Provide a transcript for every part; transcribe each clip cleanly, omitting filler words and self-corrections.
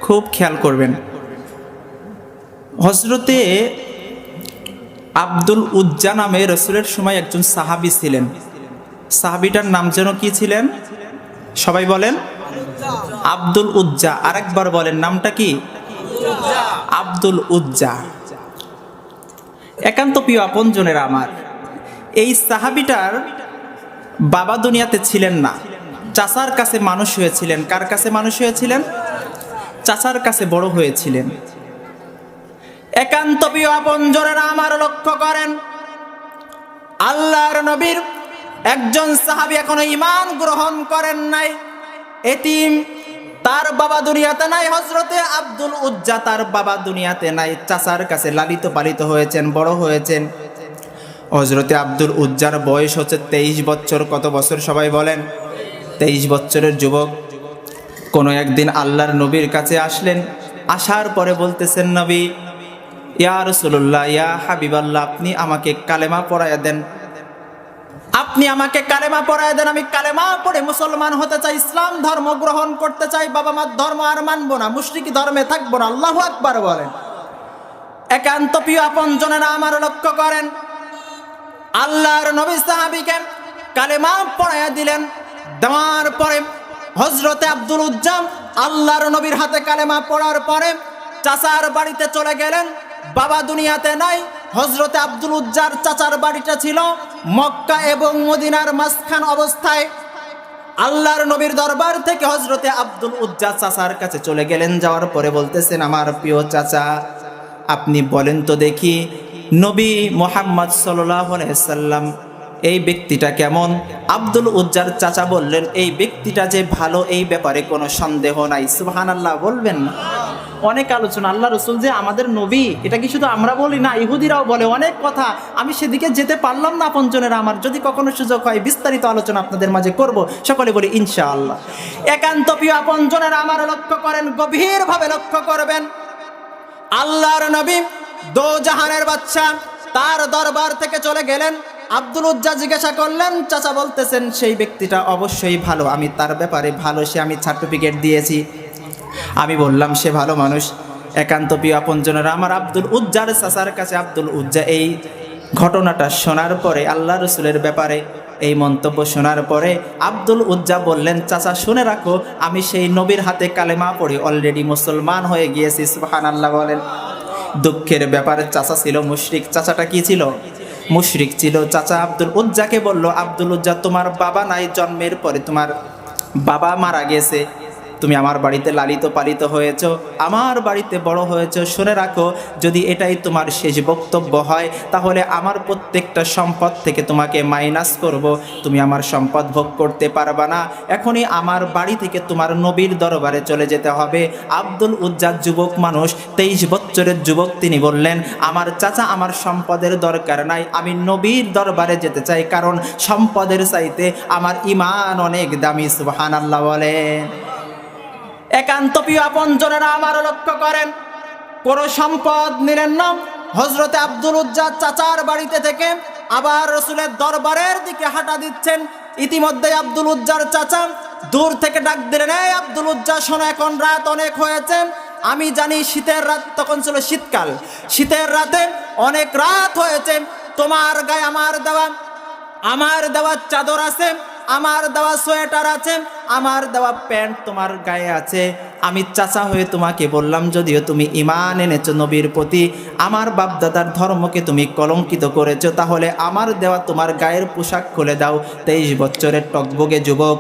খুব খেয়াল করবেন। হযরতে আব্দুল উজ্জা নামে রাসূলের সময় একজন সাহাবী ছিলেন। সাহাবীটার নাম যেন কি ছিলেন? সবাই বলেন আব্দুল উজ্জা। আরেকবার বলেন নামটা কি? আব্দুল উজ্জা। একান্ত প্রিয় আপনজনেরা আমার, এই সাহাবীটার বাবা দুনিয়াতে ছিলেন না, চাচার কাছে মানুষ হয়েছিলেন। কার কাছে মানুষ হয়েছিলেন? চাচার কাছে বড় হয়েছিলেন। একান্ত প্রিয় আপনজনেরা আমার, লক্ষ্য করেন, আল্লাহর নবীর একজন সাহাবী এখনো ঈমান গ্রহণ করেন নাই, এতিম, তার বাবা দুনিয়াতে নাই। হযরতে আব্দুল উজ্জা তার বাবা দুনিয়াতে নাই, চাচার কাছে লালিত পালিত হয়েছেন, বড় হয়েছেন। হযরতে আব্দুল উজ্জার বয়স হচ্ছে 23 বছর। কত বছর সবাই বলেন? 23 বছরের যুবক। কোনো একদিন আল্লাহর নবীর কাছে আসলেন, আসার পরে বলতেছেন, নবী, ইয়া রাসূলুল্লাহ, ইয়া হাবিবাল্লাহ, আপনি আমাকে কালেমা পড়ায়া দেন, আপনি আমাকে কালেমা পড়ায় দেন। আমি কালেমা পড়ে মুসলমান হতে চাই, ইসলাম ধর্ম গ্রহণ করতে চাই, বাবা মার ধর্ম আর মানবো না, মুশরিকি ধর্মে থাকবো না। আল্লাহু আকবার বলেন। একান্ত প্রিয় আপনজনেরা আমার, লক্ষ্য করেন, আল্লাহর নবী সাহাবীকে কালেমা পড়ায়া দিলেন। দেওয়ার পরে হযরতে আব্দুল উজ্জা আল্লাহর নবীর হাতে কালেমা পড়ার পরে চাচার বাড়িতে চলে গেলেন। বাবা দুনিয়াতে নাই। হযরতে আব্দুল উজ্জার চাচার বাড়িটা ছিল মক্কা এবং মদিনার মাঝখান অবস্থায়। আল্লাহর নবীর দরবার থেকে হযরতে আব্দুল উজ্জা চাচার কাছে চলে গেলেন। যাওয়ার পরে বলতেছেন, আমার প্রিয় চাচা, আপনি বলেন তো দেখি, নবী মুহাম্মদ সাল্লাল্লাহু আলাইহি সাল্লাম এই ব্যক্তিটা কেমন? আব্দুল উজ্জার চাচা বললেন, এই ব্যক্তিটা যে ভালো, এই ব্যাপারে কোনো সন্দেহ নাই। সুবহানাল্লাহ বলবেন না? অনেক আলোচনা, আল্লাহ রসুল যে আমাদের নবী, এটা কি শুধু আমরা বলি না, ইহুদিরাও বলে, অনেক কথা। আমি সেদিকে যেতে পারলাম না আপনজনেরা আমার, যদি কখনো সুযোগ হয় বিস্তারিত আলোচনা আপনাদের মাঝে করব। সকলে বলি ইনশাআল্লাহ। একান্ত প্রিয় আপনজনেরা আমার, লক্ষ্য করেন, গভীরভাবে লক্ষ্য করবেন, আল্লাহর নবী দোজাহানের বাদশা তার দরবার থেকে চলে গেলেন। আব্দুল উজ্জা জিজ্ঞাসা করলেন, চাচা বলতেছেন সেই ব্যক্তিটা অবশ্যই ভালো, আমি তার ব্যাপারে ভালো, সে আমি সার্টিফিকেট দিয়েছি, আমি বললাম সে ভালো মানুষ। একান্ত প্রিয় আপনজনেরা আমার, আব্দুল উজ্জার চাচার কাছে আব্দুল উজ্জা এই ঘটনাটা শোনার পরে, আল্লাহ রসুলের ব্যাপারে এই মন্তব্য শোনার পরে আব্দুল উজ্জা বললেন, চাচা শুনে রাখো, আমি সেই নবীর হাতে কালেমা পড়ে অলরেডি মুসলমান হয়ে গিয়েছি। সুবহানাল্লাহ বলেন। দুঃখের ব্যাপারে চাচা ছিল মুশরিক। চাচাটা কি ছিল? মুশরিক ছিল। চাচা আব্দুল উজ্জাকে বলল, আব্দুল উজ্জা, তোমার বাবা নাই, জন্মের পরে তোমার বাবা মারা গেছে, তুমি আমার বাড়িতে লালিত পালিত হয়েছ, আমার বাড়িতে বড় হয়েছ। শুনে রাখো, যদি এটাই তোমার শেষ বক্তব্য হয়, তাহলে আমার প্রত্যেকটা সম্পদ থেকে তোমাকে মাইনাস করব, তুমি আমার সম্পদ ভোগ করতে পারবা না। এখনই আমার বাড়ি থেকে তোমার নবীর দরবারে চলে যেতে হবে। আব্দুল উজ্জা যুবক মানুষ, 23 বছরের যুবক, তিনি বললেন, আমার চাচা, আমার সম্পদের দরকার নাই, আমি নবীর দরবারে যেতে চাই, কারণ সম্পদের চাইতে আমার ঈমান অনেক দামি। সুবহানাল্লাহ বলেন। একান্ত প্রিয় আপনজনেরা আমার, লক্ষ্য করেন, কোনো সম্পদ নিলেন না। হযরতে আব্দুল উজ্জা চাচার বাড়িতে থেকে আবার রসুলের দরবারের দিকে হাঁটা দিচ্ছেন। ইতিমধ্যে আব্দুল উজ্জার চাচা দূর থেকে ডাক দিলেন, এই আব্দুল উজ্জা, শোনো, এখন রাত অনেক হয়েছে, আমি জানি শীতের রাত, তখন ছিল শীতকাল, শীতের রাতে অনেক রাত হয়েছে, তোমার গায়ে আমার দেওয়া চাদর আছে, আমার দেওয়া সোয়েটার আছে, আমার দেওয়া প্যান্ট তোমার গায়ে আছে। আমি চাচা হয়ে তোমাকে বললাম, যদিও তুমি ঈমান এনেছো নবীর প্রতি, আমার বাপদাদার ধর্মকে তুমি কলঙ্কিত করেছো, তাহলে আমার দেওয়া তোমার গায়ের পোশাক খুলে দাও। 23 বছরের টকবগে যুবক,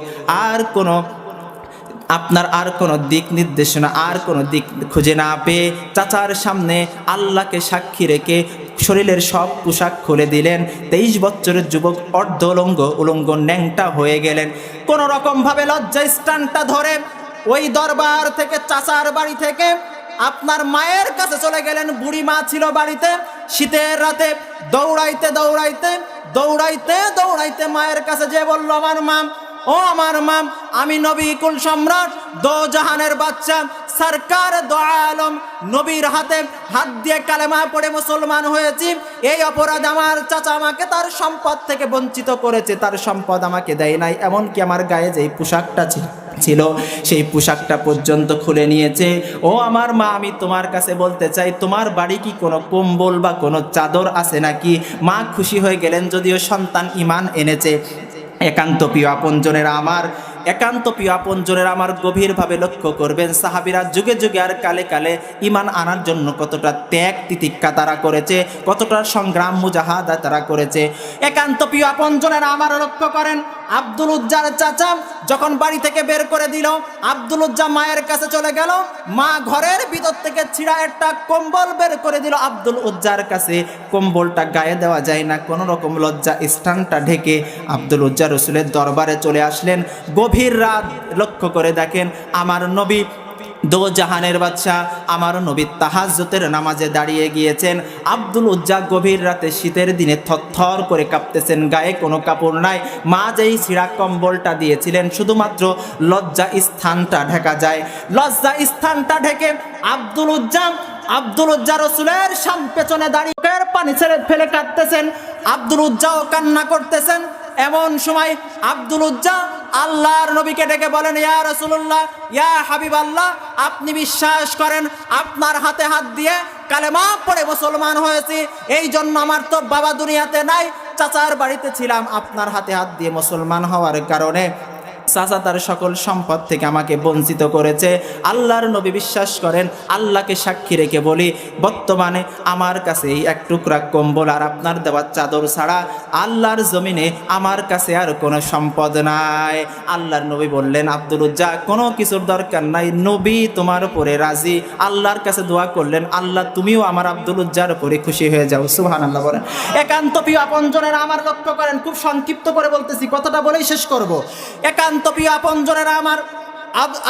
আপনার আর কোনো দিক নির্দেশনা, আর কোনো দিক খুঁজে না পেয়ে চাচার সামনে আল্লাহকে সাক্ষী রেখে শরীরের সব পোশাক খুলে দিলেন। 23 বছরের যুবক অর্ধ উলঙ্গ ন্যাংটা হয়ে গেলেন। কোনো রকমভাবে লজ্জা স্থানটা ধরে ওই দরবার থেকে, চাচার বাড়ি থেকে আপনার মায়ের কাছে চলে গেলেন। বুড়ি মা ছিল বাড়িতে। শীতের রাতে দৌড়াইতে মায়ের কাছে যে বলল, আমার মা, ও আমার মা, আমি নবী কুল সম্রাট, দো জাহানের বাদশা, সরকার দো আলম, নবীর হাতে হাত দিয়ে কালেমা পড়ে মুসলমান হয়েছি। এই অপরাধ আমার চাচা আমাকে তার সম্পদ থেকে বঞ্চিত করেছে, তার সম্পদ আমাকে দেয় নাই, এমনকি আমার গায়ে যেই পোশাকটা ছিল ছিল সেই পোশাকটা পর্যন্ত খুলে নিয়েছে। ও আমার মা, আমি তোমার কাছে বলতে চাই, তোমার বাড়ি কি কোনো কম্বল বা কোনো চাদর আছে নাকি? মা খুশি হয়ে গেলেন, যদিও সন্তান ঈমান এনেছে। একান্ত প্রিয় আপনজনেরা আমার, একান্ত প্রিয় আপনজনেরা আমার, গভীরভাবে লক্ষ্য করবেন সাহাবীরা যুগে যুগে আর কালে কালে ঈমান আনার জন্য কতটা ত্যাগ তিতিক্ষা তারা করেছে, কতটা সংগ্রাম মুজাহাদা তারা করেছে। একান্ত প্রিয় আপনজনেরা আমার, লক্ষ্য করেন আব্দুল উজ্জার চাচা যখন বাড়ি থেকে বের করে দিল, আব্দুল উজ্জা মায়ের কাছে চলে গেল। মা ঘরের ভিতর থেকে ছিঁড়া একটা কম্বল বের করে দিল আব্দুল উজ্জার কাছে। কম্বলটা গায়ে দেওয়া যায় না, কোনো রকম লজ্জা স্থানটা ঢেকে আব্দুল উজ্জা রসুলের দরবারে চলে আসলেন। গভীর রাত, লক্ষ্য করে দেখেন আমার নবী দো জাহানের বাদশাহ, আমার নবী তাহাজ্জুদের নামাজে দাঁড়িয়ে গিয়েছেন। আব্দুল উজ্জা গভীর রাতে শীতের দিনে থরথর করে কাঁপতেছেন, গায়ে কোনো কাপড় নাই। মা যেই ছিঁড়া কম্বলটা দিয়েছিলেন, শুধুমাত্র লজ্জা স্থানটা ঢাকা যায়। লজ্জা স্থানটা ঢেকে আব্দুল উজ্জা রসুলের পেছনে দাঁড়িয়ে পানি ছেড়ে ফেলে কাঁদতেছেন। আব্দুল উজ্জাও কান্না করতেছেন। এমন সময় আব্দুল উজ্জা আল্লাহর নবীকে ডেকে বলেন, ইয়া রাসূলুল্লাহ, ইয়া হাবিবাল্লাহ, আপনি বিশ্বাস করেন আপনার হাতে হাত দিয়ে কালেমা পড়ে মুসলমান হয়েছি, এই জন্য আমার তো বাবা দুনিয়াতে নাই, চাচার বাড়িতে ছিলাম, আপনার হাতে হাত দিয়ে মুসলমান হওয়ার কারণে চাচা তার সকল সম্পদ থেকে আমাকে বঞ্চিত করেছে। আল্লাহর নবী বিশ্বাস করেন, আল্লাহকে সাক্ষী রেখে বলি, বর্তমানে আমার কাছে এই এক টুকরা কম্বল আর আপনার দেওয়া চাদর ছাড়া আল্লাহর জমিনে আমার কাছে আর কোনো সম্পদ নাই। আল্লাহর নবী বললেন, আব্দুল উজ্জা কোনো কিছুর দরকার নাই, নবী তোমার উপরে রাজি। আল্লাহর কাছে দোয়া করলেন, আল্লাহ তুমিও আমার আব্দুল উজ্জার উপরে খুশি হয়ে যাও। সুবহানাল্লাহ বলেন। একান্ত প্রিয় আপনজনেরা আমার, লক্ষ্য করেন, খুব সংক্ষিপ্ত করে বলতেছি, কথাটা বলেই শেষ করব। একান্ত প্রিয় আপনজনেরা আমার,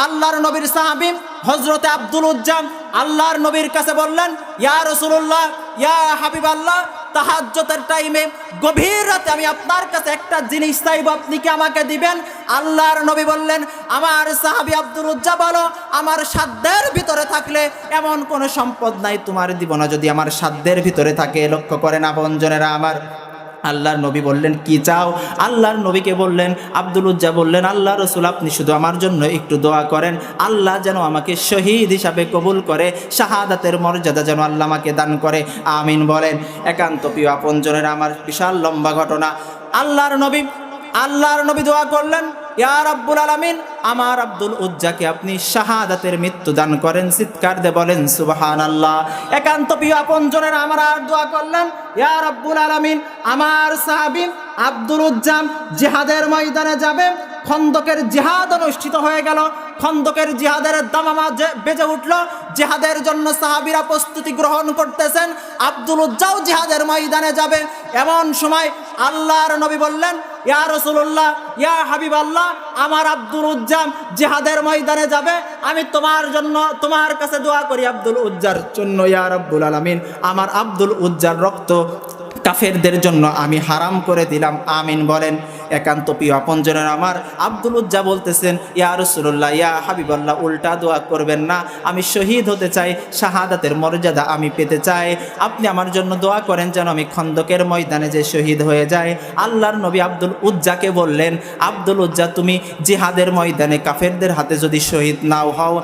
আল্লাহর নবীর সাহাবী হযরতে আব্দুল উজ্জা আল্লাহর নবীর কাছে বললেন, ইয়া রাসূলুল্লাহ, ইয়া হাবিবাল্লাহ, তাহাজ্জুদের টাইমে গভীর রাতে আমি আপনার কাছে একটা জিনিস চাইব, আপনি কি আমাকে দিবেন? আল্লাহর নবী বললেন, আমার সাহাবী আব্দুল উজ্জা বলো, আমার সাধ্যের ভিতরে থাকলে, এমন কোনো সম্পদ নাই তোমার দিব না যদি আমার সাধ্যের ভিতরে থাকে। লক্ষ্য করেন আপনজনেরা আমার, আল্লাহর নবী বললেন, কি চাও? আল্লাহর নবীকে বললেন, আব্দুল উজ্জা বললেন, আল্লাহ রসুল, আপনি শুধু আমার জন্য একটু দোয়া করেন, আল্লাহ যেন আমাকে শহীদ হিসাবে কবুল করে, শাহাদাতের মর্যাদা যেন আল্লাহ আমাকে দান করে। আমিন বলেন। একান্ত প্রিয় আপনজনের আমার, বিশাল লম্বা ঘটনা। আল্লাহর নবী দোয়া করলেন, ইয়া রাব্বুল আলামিন, আমার আব্দুল উজ্জাকে আপনি শাহাদাতের মৃত্যু দান করেন। চিৎকার দিয়ে বলেন সুবহানাল্লাহ। একান্ত প্রিয় আপনজনের আমার আর দোয়া করলেন, ইয়া রাব্বুল আলামিন, আমার সাহাবী আব্দুল উজ্জা জিহাদের ময়দানে যাবে। খন্দকের জিহাদ অনুষ্ঠিত হয়ে গেল। খন্দকের জিহাদের দামামা বেজে উঠল। জিহাদের জন্য সাহাবীরা প্রস্তুতি গ্রহণ করতেছেন। আব্দুল উজ্জাও জিহাদের ময়দানে যাবে। এমন সময় আল্লাহর নবী বললেন, ইয়া রাসূলুল্লাহ, ইয়া হাবিবাল্লাহ, আমার আব্দুল উজ্জা জিহাদের ময়দানে যাবে, আমি তোমার জন্য, তোমার কাছে দোয়া করি আব্দুল উজ্জার জন্য, ইয়া রাব্বুল আলামিন, আমার আব্দুল উজ্জার রক্ত কাফেরদের জন্য আমি হারাম করে দিলাম। আমিন বলেন। একান্ত প্রিয় আপনজনের আমার, আব্দুল উজ্জা বলতেছেন, ইয়া রাসূলুল্লাহ, ইয়া হাবিবাল্লাহ, উল্টা দোয়া করবেন না, আমি শহীদ হতে চাই, শাহাদাতের মর্যাদা আমি পেতে চাই, আপনি আমার জন্য দোয়া করেন যেন আমি খন্দকের ময়দানে যে শহীদ হয়ে যায়। আল্লাহর নবী আব্দুল উজ্জাকে বললেন, আব্দুল উজ্জা, তুমি জিহাদের ময়দানে কাফেরদের হাতে যদি শহীদ নাও হও,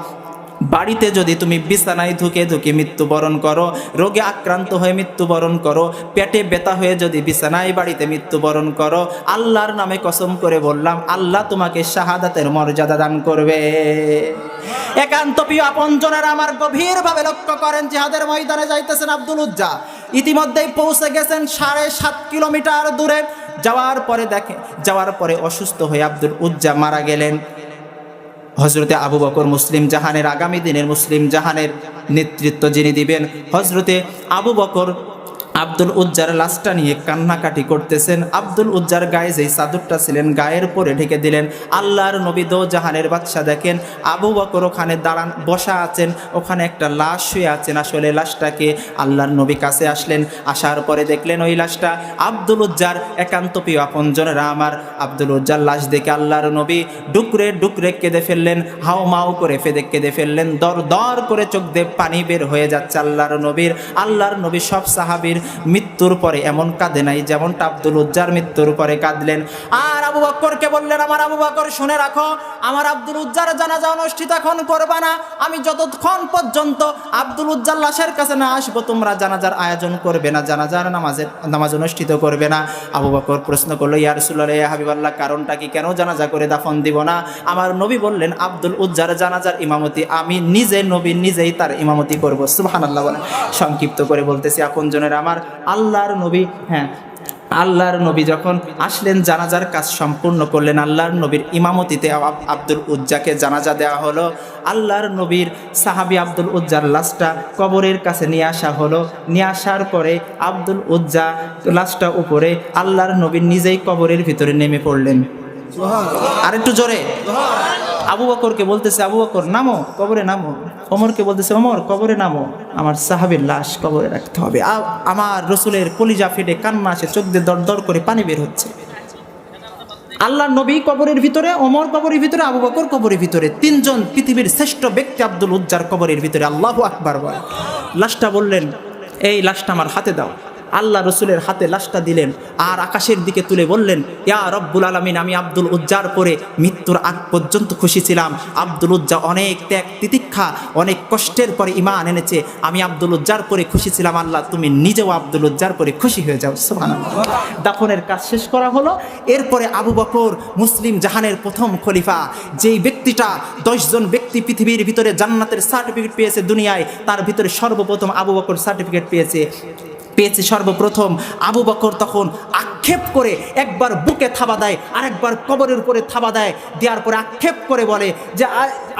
বাড়িতে যদি তুমি বিছানায় ধুকে ধুকে মৃত্যুবরণ করো, রোগে আক্রান্ত হয়ে মৃত্যুবরণ করো, পেটে ব্যথা হয়ে যদি বিছানায় বাড়িতে মৃত্যুবরণ করো, আল্লাহর নামে কসম করে বললাম, আল্লাহ তোমাকে শাহাদাতের মর্যাদা দান করবে। একান্ত প্রিয় আপনজনেরা আমার, গভীরভাবে লক্ষ্য করেন, জিহাদের ময়দানে যাইতেছেন আব্দুল উজ্জা। ইতিমধ্যেই পৌঁছে গেছেন 7.5 কিলোমিটার দূরে। যাওয়ার পরে অসুস্থ হয়ে আব্দুল উজ্জা মারা গেলেন। হজরতে আবু বকর মুসলিম জাহানের, আগামী দিনের মুসলিম জাহানের নেতৃত্ব যিনি দিবেন, হজরতে আবু বকর আব্দুল উজ্জার লাশটা নিয়ে কান্নাকাটি করতেছেন। আব্দুল উজ্জার গায়ে যেই চাদরটা ছিলেন গায়ের পরে ঢেকে দিলেন। আল্লাহর নবী দো জাহানের বাদশা দেখেন আবু বকর ওখানে বসা আছেন, ওখানে একটা লাশ শুয়ে আছেন। আসলে লাশটাকে আল্লাহর নবী কাছে আসলেন, আসার পরে দেখলেন ওই লাশটা আব্দুল উজ্জার। একান্ত প্রিয় আপনজনেরা আমার, আব্দুল উজ্জার লাশ দেখে আল্লাহর নবী ডুকরে ডুকরে কেঁদে ফেললেন, হাও মাও করে কেঁদে ফেললেন। দর দর করে চোখ দিয়ে পানি বের হয়ে যাচ্ছে আল্লাহর নবীর। আল্লাহর নবী সব সাহাবীর মৃত্যুর পরে এমন কাঁদে নাই যেমনটা আব্দুল উজ্জার মৃত্যুর পরে কাঁদলেন। আর আবু বকরকে বললেন, আমার আবু বকর শুনে রাখো, আমার আব্দুল উজ্জার জানাজা অনুষ্ঠিত এখন করবে না, আমি যতক্ষণ পর্যন্ত আব্দুল উজ্জার লাশের কাছে না আসবো তোমরা জানাজার আয়োজন করবে না, জানাজার নামাজ অনুষ্ঠিত করবে না। আবু বকর প্রশ্ন করলো, ইয়া রাসূলুল্লাহ, ইয়া হাবিবাল্লাহ, কারণটা কি, কেন জানাজা করে দাফন দিব না? আমার নবী বললেন, আব্দুল উজ্জার জানাজার ইমামতি আমি নিজে, নবী নিজেই তার ইমামতি করব। সুবহানাল্লাহ বলেন। সংক্ষিপ্ত করে বলতেছি আপনজনের আমার, আল্লাহর নবী, হ্যাঁ আল্লাহর নবী যখন আসলেন জানাজার কাজ সম্পূর্ণ করলেন, আল্লাহর নবীর ইমামতিতে আব্দুল উজ্জাকে জানাজা দেওয়া হলো। আল্লাহর নবীর সাহাবী আব্দুল উজ্জার লাশটা কবরের কাছে নিয়ে আসা হলো। নিয়ে আসার পরে আব্দুল উজ্জা লাশটা উপরে, আল্লাহর নবী নিজেই কবরের ভিতরে নেমে পড়লেন। আরেকটু জোরে। আবু বকরকে বলতেছে, আবু বকর নামো, কবরে নামো। ওমরকে বলতেছে, ওমর কবরে নামো, আমার সাহাবীর লাশ কবরে রাখতে হবে। আমার রসুলের কলিজা ফেটে কান্না আসে, চোখ দিয়ে দর দর করে পানি বের হচ্ছে। আল্লাহর নবী কবরের ভিতরে, ওমর কবরের ভিতরে, আবু বকর কবরের ভিতরে, তিনজন পৃথিবীর শ্রেষ্ঠ ব্যক্তি আব্দুল উজ্জার কবরের ভিতরে। আল্লাহু আকবার বলে। লাশটা বললেন, এই লাশটা আমার হাতে দাও। আল্লাহ রসুলের হাতে লাশটা দিলেন, আর আকাশের দিকে তুলে বললেন, ইয়া রব্বুল আলামিন, আমি আব্দুল উজ্জার পরে মৃত্যুর আগ পর্যন্ত খুশি ছিলাম। আব্দুল উজ্জা অনেক ত্যাগ তিতিক্ষা, অনেক কষ্টের পরে ঈমান এনেছে, আমি আব্দুল উজ্জার পরে খুশি ছিলাম। আল্লাহ তুমি নিজেও আব্দুল উজ্জার পরে খুশি হয়ে যাও। সুবহানাল্লাহ। দাফনের কাজ শেষ করা হলো। এরপরে আবু বকর, মুসলিম জাহানের প্রথম খলিফা, যেই ব্যক্তিটা 10 জন ব্যক্তি পৃথিবীর ভিতরে জান্নাতের সার্টিফিকেট পেয়েছে দুনিয়ায়, তার ভিতরে সর্বপ্রথম আবু বকর সার্টিফিকেট পেয়েছে সর্বপ্রথম। আবু বকর তখন আক্ষেপ করে একবার বুকে থাবা দেয়, আরেকবার কবরের উপরে থাবা দেয়, দেওয়ার পরে আক্ষেপ করে বলে যে,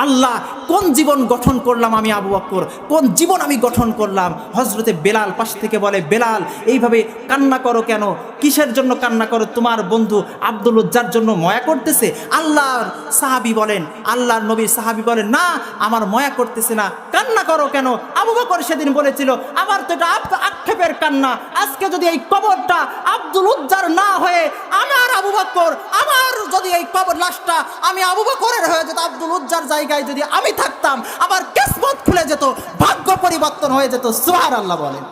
আল্লাহ কোন জীবন গঠন করলাম আমি আবু বকর, কোন জীবন আমি গঠন করলাম। হজরতে বেলাল পাশ থেকে বলে, বেলাল এইভাবে কান্না করো কেন, কিসের জন্য কান্না করো? তোমার বন্ধু আব্দুল উজ্জার জন্য ময়া করতেছে। আল্লাহর সাহাবী বলেন, আল্লাহর নবীর সাহাবী বলেন, না আমার ময়া করতেছে না, কান্না করো কেন? আবু বকর সেদিন বলেছিল, আমার তো এটা আক্ষেপের কান্না, আজকে যদি এই কবরটা আব্দুল উজ্জার না হয়ে আমার আবু বকর, আমার যদি এই কবর লাশটা আমি আবু বকরের হয়ে যেত, আব্দুল উজ্জার জায়গায় যদি আমি থাকতাম, আমার কিসমত খুলে যেত, ভাগ্য পরিবর্তন হয়ে যেত। সুবহানাল্লাহ বলেন।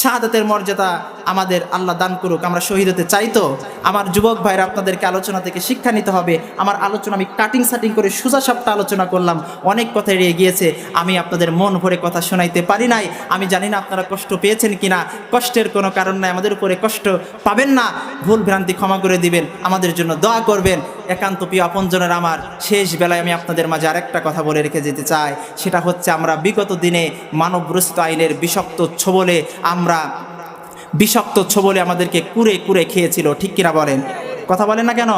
শাহাদাতের মর্যাদা আমাদের আল্লাহ দান করুক। আমরা শহীদ হতে চাই তো? আমার যুবক ভাইরা, আপনাদেরকে আলোচনা থেকে শিক্ষা নিতে হবে। আমার আলোচনা আমি কাটিং সাটিং করে সোজা সাপটা আলোচনা করলাম, অনেক কথা এড়িয়ে গিয়েছে, আমি আপনাদের মন ভরে কথা শোনাইতে পারি নাই। আমি জানি না আপনারা কষ্ট পেয়েছেন কিনা, কষ্টের কোনো কারণ নাই, আমাদের উপরে কষ্ট পাবেন না, ভুল ভ্রান্তি ক্ষমা করে দিবেন, আমাদের জন্য দোয়া করবেন। একান্ত প্রিয় আপনজনের আমার, শেষ বেলায় আমি আপনাদের মাঝে আরেকটা কথা বলে রেখে যেতে চাই, সেটা হচ্ছে আমরা বিগত দিনে মানবরচিত আইনের বিষাক্ত ছোবলে আমাদেরকে কুরে কুরে খেয়েছিল, ঠিক কিনা বলেন? কথা বলেন না কেন?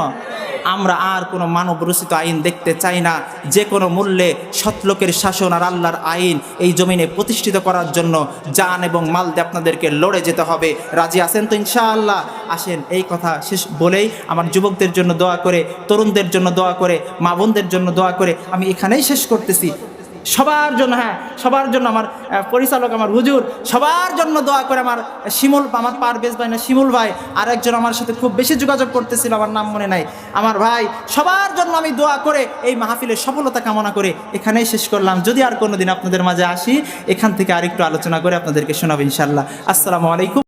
আমরা আর কোনো মানবরচিত আইন দেখতে চাই না। যে কোনো মূল্যে সৎলোকের শাসন আর আল্লাহর আইন এই জমিনে প্রতিষ্ঠিত করার জন্য জান এবং মাল দিয়ে আপনাদেরকে লড়ে যেতে হবে। রাজি আছেন তো ইনশাআল্লাহ? আসেন, এই কথা শেষ বলেই আমার যুবকদের জন্য দোয়া করে, তরুণদের জন্য দোয়া করে, মা বোনদের জন্য দোয়া করে আমি এখানেই শেষ করতেছি। সবার জন্য, হ্যাঁ সবার জন্য, আমার পরিচালক, আমার হুজুর, সবার জন্য দোয়া করে। আমার শিমুল, আমার পারভেজ ভাই না শিমুল ভাই, আর একজন আমার সাথে খুব বেশি যোগাযোগ করতেছিল, আমার নাম মনে নাই, আমার ভাই, সবার জন্য আমি দোয়া করে এই মাহফিলের সফলতা কামনা করে এখানেই শেষ করলাম। যদি আর কোনো দিন আপনাদের মাঝে আসি, এখান থেকে আরেকটু আলোচনা করে আপনাদেরকে শোনাবো ইনশাআল্লাহ। আসসালামু আলাইকুম।